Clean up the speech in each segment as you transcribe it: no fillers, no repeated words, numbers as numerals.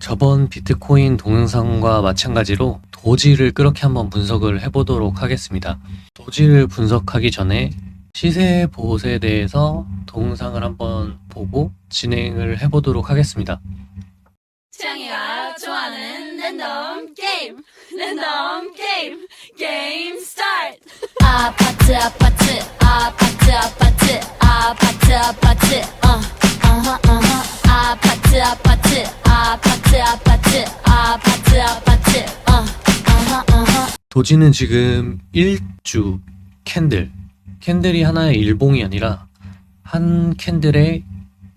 저번 비트코인 동영상과 마찬가지로 도지를 그렇게 한번 분석을 해보도록 하겠습니다. 도지를 분석하기 전에 시세 보호세에 대해서 동영상을 한번 보고 진행을 해보도록 하겠습니다. 취향이가 좋아하는 랜덤 게임 게임 스타트. 아파트 도지는 지금 일주 캔들이 하나의 일봉이 아니라 한 캔들에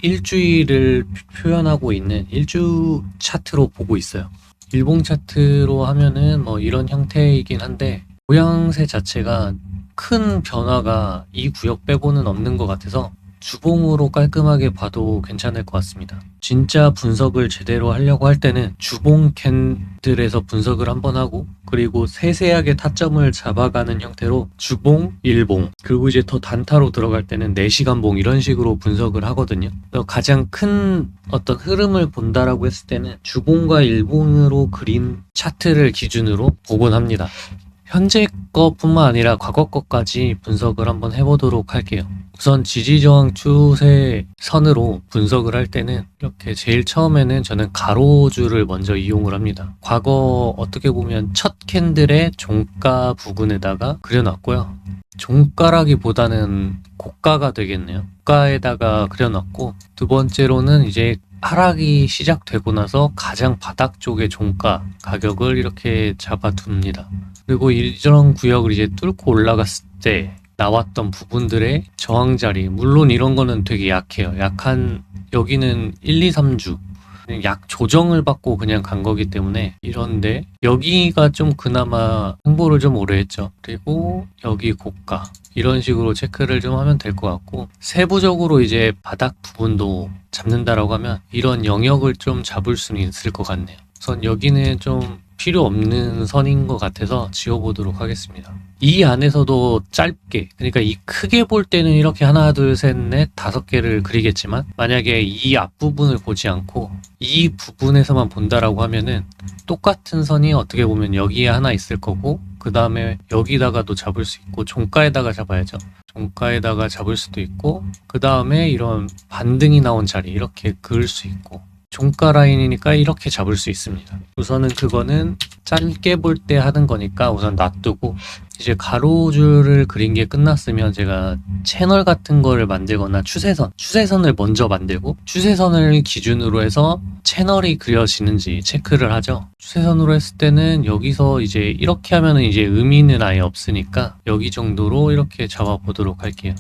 일주일을 표현하고 있는 일주 차트로 보고 있어요. 일봉 차트로 하면은 뭐 이런 형태이긴 한데 모양새 자체가 큰 변화가 이 구역 빼고는 없는 것 같아서 주봉으로 깔끔하게 봐도 괜찮을 것 같습니다. 진짜 분석을 제대로 하려고 할 때는 주봉 캔들에서 분석을 한번 하고, 그리고 세세하게 타점을 잡아가는 형태로 주봉, 일봉, 그리고 이제 더 단타로 들어갈 때는 4시간봉 이런 식으로 분석을 하거든요. 그래서 가장 큰 어떤 흐름을 본다라고 했을 때는 주봉과 일봉으로 그린 차트를 기준으로 보곤 합니다. 현재 것뿐만 아니라 과거 것까지 분석을 한번 해보도록 할게요. 우선 지지저항 추세선으로 분석을 할 때는 이렇게 제일 처음에는 저는 가로줄을 먼저 이용을 합니다. 과거 어떻게 보면 첫 캔들의 종가 부근에다가 그려놨고요. 종가라기보다는 고가가 되겠네요. 고가에다가 그려놨고, 두 번째로는 이제 하락이 시작되고 나서 가장 바닥 쪽의 종가 가격을 이렇게 잡아둡니다. 그리고 이런 구역을 이제 뚫고 올라갔을 때 나왔던 부분들의 저항자리, 물론 이런 거는 되게 약해요. 약한, 여기는 1, 2, 3주 약 조정을 받고 그냥 간 거기 때문에 이런데, 여기가 좀 그나마 홍보를 좀 오래 했죠. 그리고 여기 고가, 이런 식으로 체크를 좀 하면 될 것 같고, 세부적으로 이제 바닥 부분도 잡는다라고 하면 이런 영역을 좀 잡을 수는 있을 것 같네요. 우선 여기는 좀 필요 없는 선인 것 같아서 지워보도록 하겠습니다. 이 안에서도 짧게, 그러니까 이 크게 볼 때는 이렇게 하나, 둘, 셋, 넷, 5개를 그리겠지만, 만약에 이 앞부분을 보지 않고 이 부분에서만 본다라고 하면은 똑같은 선이 어떻게 보면 여기에 하나 있을 거고, 그 다음에 여기다가도 잡을 수 있고, 종가에다가 잡아야죠. 종가에다가 잡을 수도 있고, 그 다음에 이런 반등이 나온 자리 이렇게 그을 수 있고, 종가 라인이니까 이렇게 잡을 수 있습니다. 우선은 그거는 짧게 볼 때 하는 거니까 우선 놔두고, 이제 가로줄을 그린 게 끝났으면 제가 채널 같은 거를 만들거나 추세선을 먼저 만들고, 추세선을 기준으로 해서 채널이 그려지는지 체크를 하죠. 추세선으로 했을 때는 여기서 이제 이렇게 하면은 이제 의미는 아예 없으니까 여기 정도로 이렇게 잡아보도록 할게요.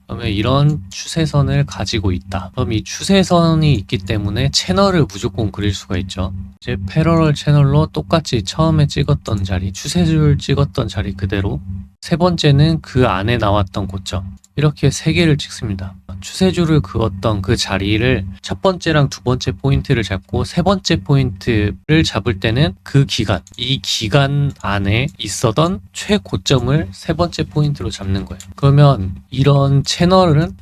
그러면 이런 추세선을 가지고 있다. 그럼 이 추세선이 있기 때문에 채널을 무조건 그릴 수가 있죠. 이제 패러럴 채널로 똑같이 처음에 찍었던 자리, 추세줄 찍었던 자리 그대로, 세 번째는 그 안에 나왔던 고점, 이렇게 3개를 찍습니다. 추세줄을 그었던 그 자리를 첫 번째랑 두 번째 포인트를 잡고, 세 번째 포인트를 잡을 때는 그 기간, 이 기간 안에 있었던 최고점을 세 번째 포인트로 잡는 거예요. 그러면 이런 채널은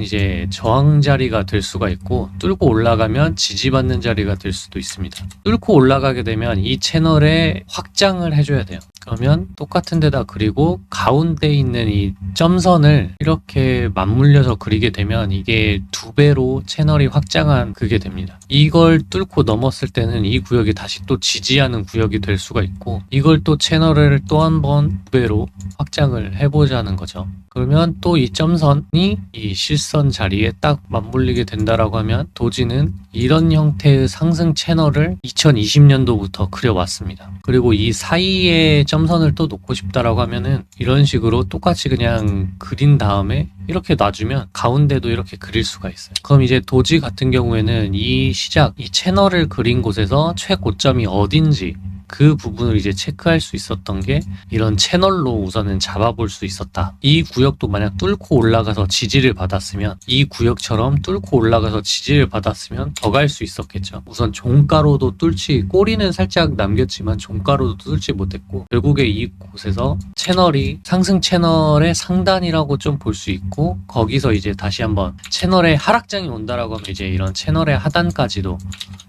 이제 저항 자리가 될 수가 있고, 뚫고 올라가면 지지받는 자리가 될 수도 있습니다. 뚫고 올라가게 되면 이 채널에 확장을 해줘야 돼요. 그러면 똑같은 데다 그리고 가운데 있는 이 점선을 이렇게 맞물려서 그리게 되면 이게 2배로 채널이 확장한 그게 됩니다. 이걸 뚫고 넘었을 때는 이 구역이 다시 또 지지하는 구역이 될 수가 있고, 이걸 또 채널을 또 한 번 2배로 확장을 해보자는 거죠. 그러면 또 이 점선이 이 실선 자리에 딱 맞물리게 된다라고 하면, 도지는 이런 형태의 상승 채널을 2020년도부터 그려왔습니다. 그리고 이 사이에 점선을 또 놓고 싶다라고 하면은 이런 식으로 똑같이 그냥 그린 다음에 이렇게 놔주면 가운데도 이렇게 그릴 수가 있어요. 그럼 이제 도지 같은 경우에는 이 시작, 이 채널을 그린 곳에서 최고점이 어딘지 그 부분을 이제 체크할 수 있었던 게 이런 채널로 우선은 잡아볼 수 있었다. 이 구역도 만약 뚫고 올라가서 지지를 받았으면, 이 구역처럼 뚫고 올라가서 지지를 받았으면 더 갈 수 있었겠죠. 우선 종가로도 뚫지, 꼬리는 살짝 남겼지만 종가로도 뚫지 못했고, 결국에 이곳에서 채널이 상승 채널의 상단이라고 좀 볼 수 있고, 거기서 이제 다시 한번 채널의 하락장이 온다라고 하면 이제 이런 채널의 하단까지도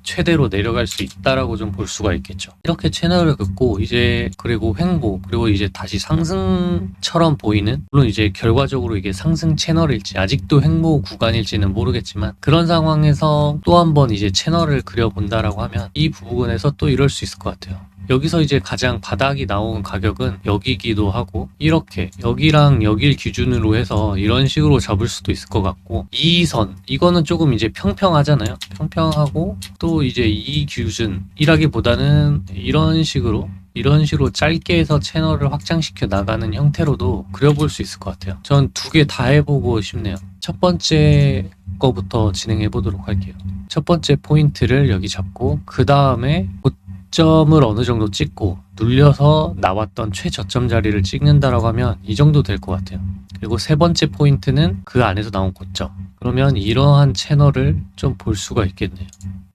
최대로 내려갈 수 있다라고 좀 볼 수가 있겠죠. 이렇게 채널을 긋고 이제 그리고 횡보, 그리고 이제 다시 상승처럼 보이는, 물론 이제 결과적으로 이게 상승 채널일지 아직도 횡보 구간일지는 모르겠지만, 그런 상황에서 또 한번 이제 채널을 그려본다라고 하면 이 부분에서 또 이럴 수 있을 것 같아요. 여기서 이제 가장 바닥이 나온 가격은 여기기도 하고, 이렇게 여기랑 여길 기준으로 해서 이런 식으로 잡을 수도 있을 것 같고, 이 선, 이거는 조금 이제 평평하잖아요. 평평하고 또 이제 이 기준이라기보다는 이런 식으로 짧게 해서 채널을 확장시켜 나가는 형태로도 그려볼 수 있을 것 같아요. 전 두 개 다 해보고 싶네요. 첫 번째 거부터 진행해 보도록 할게요. 첫 번째 포인트를 여기 잡고, 그 다음에 고점을 어느 정도 찍고 눌려서 나왔던 최저점 자리를 찍는다라고 하면 이 정도 될 것 같아요. 그리고 세 번째 포인트는 그 안에서 나온 고점. 그러면 이러한 채널을 좀 볼 수가 있겠네요.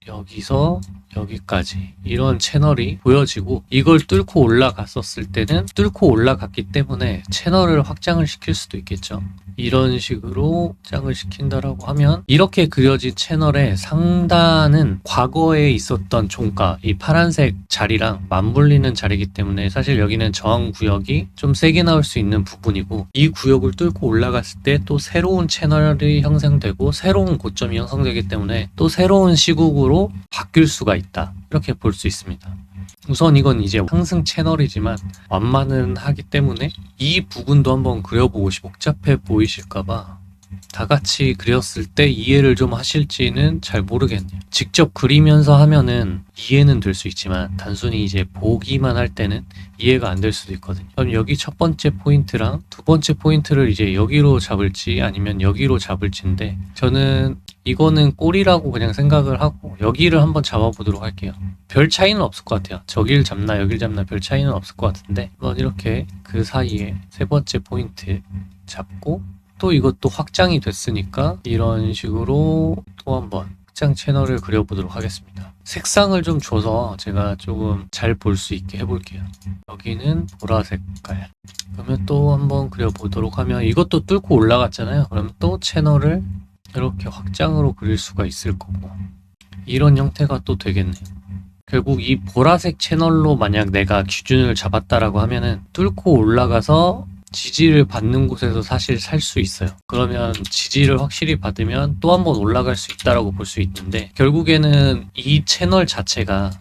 여기서 여기까지 이런 채널이 보여지고, 이걸 뚫고 올라갔었을 때는 뚫고 올라갔기 때문에 채널을 확장을 시킬 수도 있겠죠. 이런 식으로 확장을 시킨다라고 하면 이렇게 그려진 채널의 상단은 과거에 있었던 종가, 이 파란색 자리랑 맞물리는 자리이기 때문에 사실 여기는 저항 구역이 좀 세게 나올 수 있는 부분이고, 이 구역을 뚫고 올라갔을 때 또 새로운 채널이 형성되고 새로운 고점이 형성되기 때문에 또 새로운 시국으로 바뀔 수가 있다, 이렇게 볼 수 있습니다. 우선 이건 이제 상승 채널이지만 완만은 하기 때문에 이 부분도 한번 그려보고 복잡해 보이실까봐 다 같이 그렸을 때 이해를 좀 하실지는 잘 모르겠네요. 직접 그리면서 하면은 이해는 될 수 있지만 단순히 이제 보기만 할 때는 이해가 안 될 수도 있거든요. 그럼 여기 첫 번째 포인트랑 두 번째 포인트를 이제 여기로 잡을지 아니면 여기로 잡을지인데, 저는 이거는 꼬리라고 그냥 생각을 하고 여기를 한번 잡아보도록 할게요. 별 차이는 없을 것 같아요. 저길 잡나 여길 잡나 별 차이는 없을 것 같은데, 한번 이렇게 그 사이에 세 번째 포인트 잡고, 또 이것도 확장이 됐으니까 이런 식으로 또 한번 확장 채널을 그려보도록 하겠습니다. 색상을 좀 줘서 제가 조금 잘 볼 수 있게 해볼게요. 여기는 보라색 깔. 그러면 또 한번 그려보도록 하면 이것도 뚫고 올라갔잖아요. 그러면 또 채널을 이렇게 확장으로 그릴 수가 있을 거고, 이런 형태가 또 되겠네요. 결국 이 보라색 채널로 만약 내가 기준을 잡았다라고 하면은 뚫고 올라가서 지지를 받는 곳에서 사실 살 수 있어요. 그러면 지지를 확실히 받으면 또 한번 올라갈 수 있다라고 볼 수 있는데, 결국에는 이 채널 자체가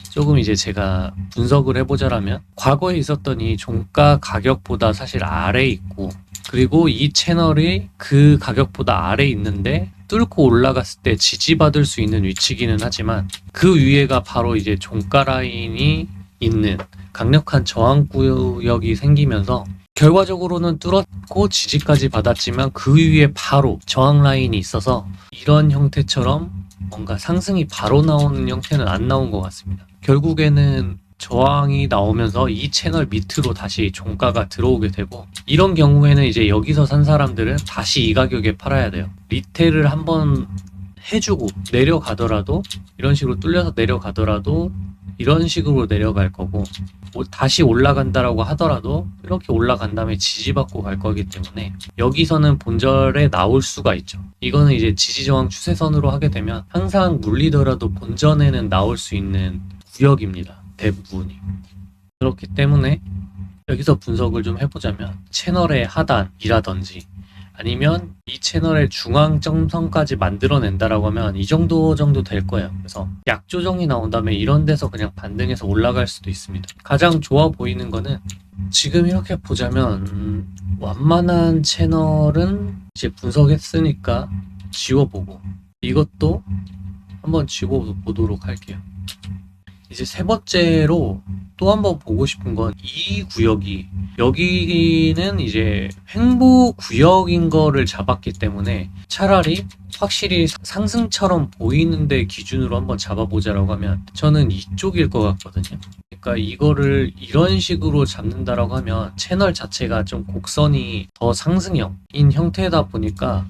조금 이제 제가 분석을 해보자라면 과거에 있었던 이 종가 가격보다 사실 아래에 있고, 그리고 이 채널이 그 가격보다 아래에 있는데 뚫고 올라갔을 때 지지받을 수 있는 위치기는 하지만, 그 위에가 바로 이제 종가 라인이 있는 강력한 저항 구역이 생기면서 결과적으로는 뚫었고 지지까지 받았지만 그 위에 바로 저항 라인이 있어서 이런 형태처럼 뭔가 상승이 바로 나오는 형태는 안 나온 것 같습니다. 결국에는 저항이 나오면서 이 채널 밑으로 다시 종가가 들어오게 되고, 이런 경우에는 이제 여기서 산 사람들은 다시 이 가격에 팔아야 돼요. 리테일을 한번 해주고 내려가더라도, 이런 식으로 뚫려서 내려가더라도 이런 식으로 내려갈 거고, 다시 올라간다라고 하더라도 이렇게 올라간 다음에 지지받고 갈 거기 때문에 여기서는 본절에 나올 수가 있죠. 이거는 이제 지지저항 추세선으로 하게 되면 항상 물리더라도 본전에는 나올 수 있는 구역입니다. 대부분이. 그렇기 때문에 여기서 분석을 좀 해보자면, 채널의 하단이라든지 아니면 이 채널의 중앙점선까지 만들어낸다라고 하면 이 정도 될 거예요. 그래서 약조정이 나온 다음에 이런 데서 그냥 반등해서 올라갈 수도 있습니다. 가장 좋아 보이는 거는 지금 이렇게 보자면 완만한 채널은 이제 분석했으니까 지워보고, 이것도 한번 지워보도록 할게요. 이제 세 번째로 또 한번 보고 싶은 건 이 구역이, 여기는 이제 횡보 구역인 거를 잡았기 때문에 차라리 확실히 상승처럼 보이는데 기준으로 한번 잡아보자라고 하면 저는 이쪽일 것 같거든요. 그러니까 이거를 이런 식으로 잡는다라고 하면 채널 자체가 좀 곡선이 더 상승형인 형태다 보니까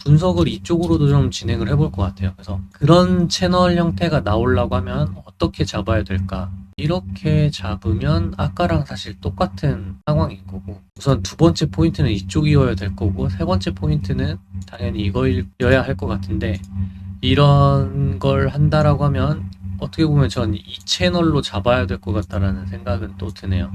분석을 이쪽으로도 좀 진행을 해볼 것 같아요. 그래서 그런 채널 형태가 나오려고 하면 어떻게 잡아야 될까? 이렇게 잡으면 아까랑 사실 똑같은 상황인 거고, 우선 두 번째 포인트는 이쪽이어야 될 거고, 세 번째 포인트는 당연히 이거여야 할 것 같은데, 이런 걸 한다라고 하면 어떻게 보면 전 이 채널로 잡아야 될 것 같다라는 생각은 또 드네요.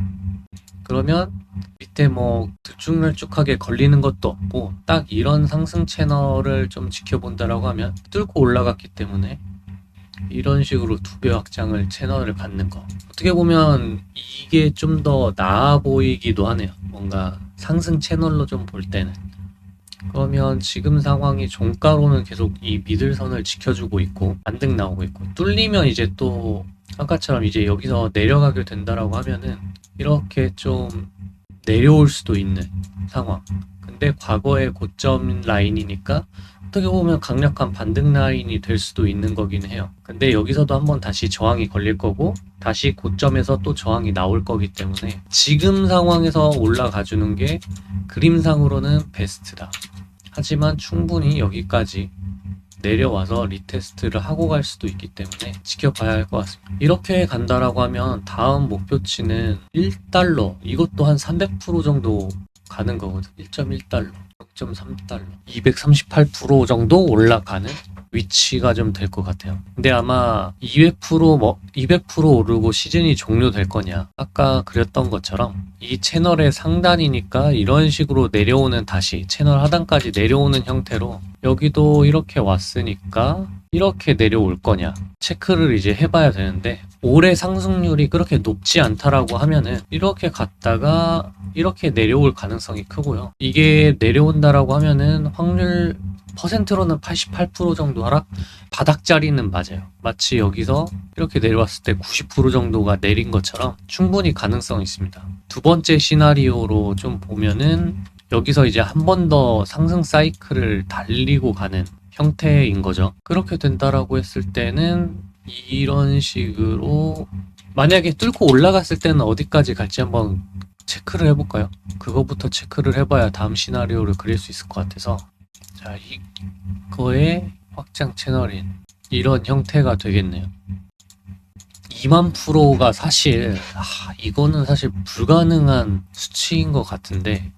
그러면 밑에 뭐 들쭉날쭉하게 걸리는 것도 없고 딱 이런 상승 채널을 좀 지켜본다라고 하면 뚫고 올라갔기 때문에 이런 식으로 두 배 확장을 채널을 갖는 거, 어떻게 보면 이게 좀 더 나아 보이기도 하네요. 뭔가 상승 채널로 좀 볼 때는. 그러면 지금 상황이 종가로는 계속 이 미들선을 지켜주고 있고 반등 나오고 있고, 뚫리면 이제 또 아까처럼 이제 여기서 내려가게 된다라고 하면은 이렇게 좀 내려올 수도 있는 상황. 근데 과거의 고점 라인이니까 어떻게 보면 강력한 반등 라인이 될 수도 있는 거긴 해요. 근데 여기서도 한번 다시 저항이 걸릴 거고 다시 고점에서 또 저항이 나올 거기 때문에 지금 상황에서 올라가 주는 게 그림상으로는 베스트다. 하지만 충분히 여기까지 내려와서 리테스트를 하고 갈 수도 있기 때문에 지켜봐야 할 것 같습니다. 이렇게 간다라고 하면 다음 목표치는 1달러, 이것도 한 300% 정도 가는 거거든. 1.1달러, 0.3달러, 238% 정도 올라가는 위치가 좀 될 것 같아요. 근데 아마 200% 오르고 시즌이 종료될 거냐, 아까 그렸던 것처럼 이 채널의 상단이니까 이런 식으로 내려오는, 다시 채널 하단까지 내려오는 형태로 여기도 이렇게 왔으니까 이렇게 내려올 거냐 체크를 이제 해봐야 되는데, 올해 상승률이 그렇게 높지 않다라고 하면은 이렇게 갔다가 이렇게 내려올 가능성이 크고요. 이게 내려온다라고 하면은 확률 퍼센트로는 88% 정도 하락, 바닥자리는 맞아요. 마치 여기서 이렇게 내려왔을 때 90% 정도가 내린 것처럼 충분히 가능성이 있습니다. 두 번째 시나리오로 좀 보면은 여기서 이제 한 번 더 상승 사이클을 달리고 가는 형태인 거죠. 그렇게 된다라고 했을 때는 이런 식으로 만약에 뚫고 올라갔을 때는 어디까지 갈지 한번 체크를 해볼까요? 그거부터 체크를 해봐야 다음 시나리오를 그릴 수 있을 것 같아서, 자, 이거의 확장 채널인 이런 형태가 되겠네요. 2만%가 사실 이거는 사실 불가능한 수치인 것 같은데,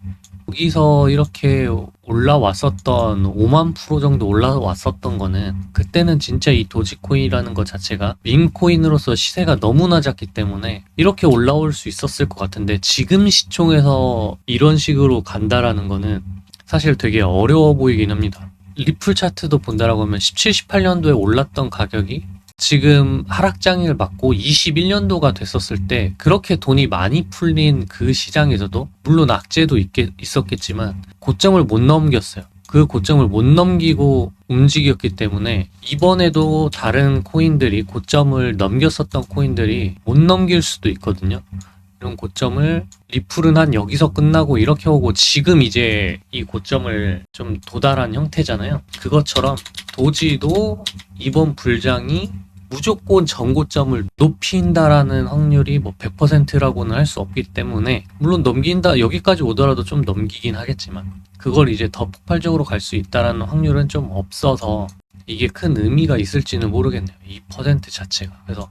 여기서 이렇게 올라왔었던 5만% 정도 올라왔었던 거는 그때는 진짜 이 도지코인이라는 것 자체가 밈코인으로서 시세가 너무나 작기 때문에 이렇게 올라올 수 있었을 것 같은데, 지금 시총에서 이런 식으로 간다라는 거는 사실 되게 어려워 보이긴 합니다. 리플 차트도 본다라고 하면 17, 18년도에 올랐던 가격이 지금 하락장을 맞고 21년도가 됐었을 때 그렇게 돈이 많이 풀린 그 시장에서도 물론 악재도 있었겠지만 고점을 못 넘겼어요. 그 고점을 못 넘기고 움직였기 때문에 이번에도 다른 코인들이, 고점을 넘겼었던 코인들이 못 넘길 수도 있거든요. 이런 고점을 리플은 한 여기서 끝나고 이렇게 오고 지금 이제 이 고점을 좀 도달한 형태잖아요. 그것처럼 도지도 이번 불장이 무조건 전고점을 높인다라는 확률이 뭐 100%라고는 할 수 없기 때문에, 물론 넘긴다, 여기까지 오더라도 좀 넘기긴 하겠지만 그걸 이제 더 폭발적으로 갈 수 있다라는 확률은 좀 없어서 이게 큰 의미가 있을지는 모르겠네요. 2% 자체가. 그래서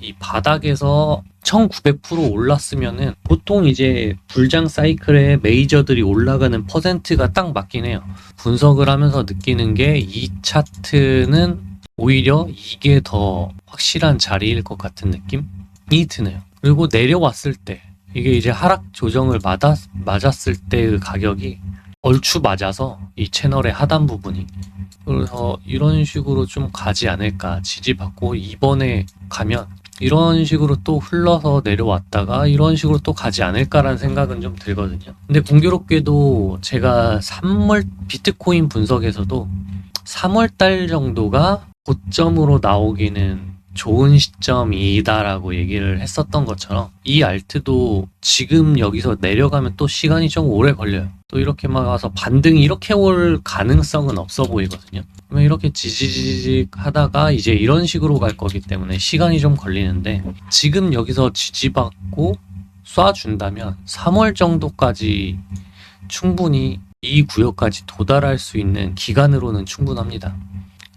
이 바닥에서 1900% 올랐으면은 보통 이제 불장 사이클에 메이저들이 올라가는 퍼센트가 딱 맞긴 해요. 분석을 하면서 느끼는 게 이 차트는 오히려 이게 더 확실한 자리일 것 같은 느낌이 드네요. 그리고 내려왔을 때 이게 이제 하락 조정을 맞았을 때의 가격이 얼추 맞아서 이 채널의 하단 부분이, 그래서 이런 식으로 좀 가지 않을까, 지지받고 이번에 가면 이런 식으로 또 흘러서 내려왔다가 이런 식으로 또 가지 않을까라는 생각은 좀 들거든요. 근데 공교롭게도 제가 3월 비트코인 분석에서도 3월달 정도가 고점으로 나오기는 좋은 시점이다라고 얘기를 했었던 것처럼 이 알트도 지금 여기서 내려가면 또 시간이 좀 오래 걸려요. 또 이렇게 막 와서 반등이 이렇게 올 가능성은 없어 보이거든요. 그러면 이렇게 지지직 하다가 이제 이런 식으로 갈 거기 때문에 시간이 좀 걸리는데, 지금 여기서 지지받고 쏴준다면 3월 정도까지 충분히 이 구역까지 도달할 수 있는 기간으로는 충분합니다.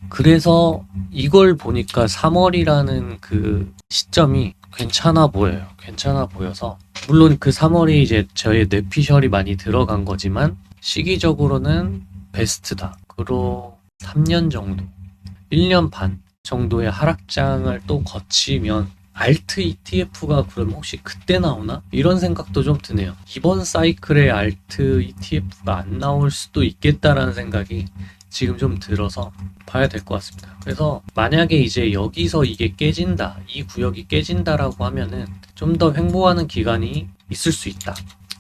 그래서 이걸 보니까 3월이라는 그 시점이 괜찮아 보여요. 괜찮아 보여서, 물론 그 3월이 이제 저의 뇌피셜이 많이 들어간 거지만 시기적으로는 베스트다. 그리고 3년 정도, 1년 반 정도의 하락장을 또 거치면 알트 ETF가 그럼 혹시 그때 나오나? 이런 생각도 좀 드네요. 이번 사이클에 알트 ETF가 안 나올 수도 있겠다라는 생각이 지금 좀 들어서 봐야 될 것 같습니다. 그래서 만약에 이제 여기서 이게 깨진다, 이 구역이 깨진다라고 하면은 좀 더 횡보하는 기간이 있을 수 있다.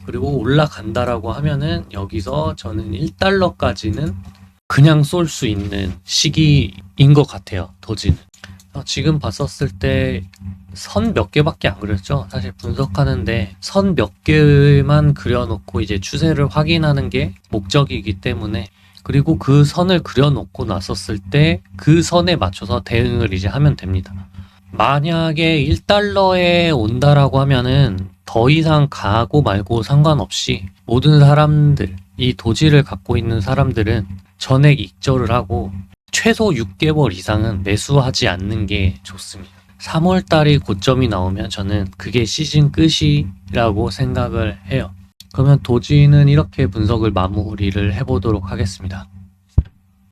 그리고 올라간다라고 하면은 여기서 저는 1달러까지는 그냥 쏠 수 있는 시기인 것 같아요. 도지는. 지금 봤었을 때 선 몇 개밖에 안 그렸죠. 사실 분석하는데 선 몇 개만 그려놓고 이제 추세를 확인하는 게 목적이기 때문에, 그리고 그 선을 그려놓고 나섰을 때 그 선에 맞춰서 대응을 이제 하면 됩니다. 만약에 1달러에 온다라고 하면은 더 이상 가고 말고 상관없이 모든 사람들, 이 도지를 갖고 있는 사람들은 전액 익절을 하고 최소 6개월 이상은 매수하지 않는 게 좋습니다. 3월 달이 고점이 나오면 저는 그게 시즌 끝이라고 생각을 해요. 그러면 도지는 이렇게 분석을 마무리를 해보도록 하겠습니다.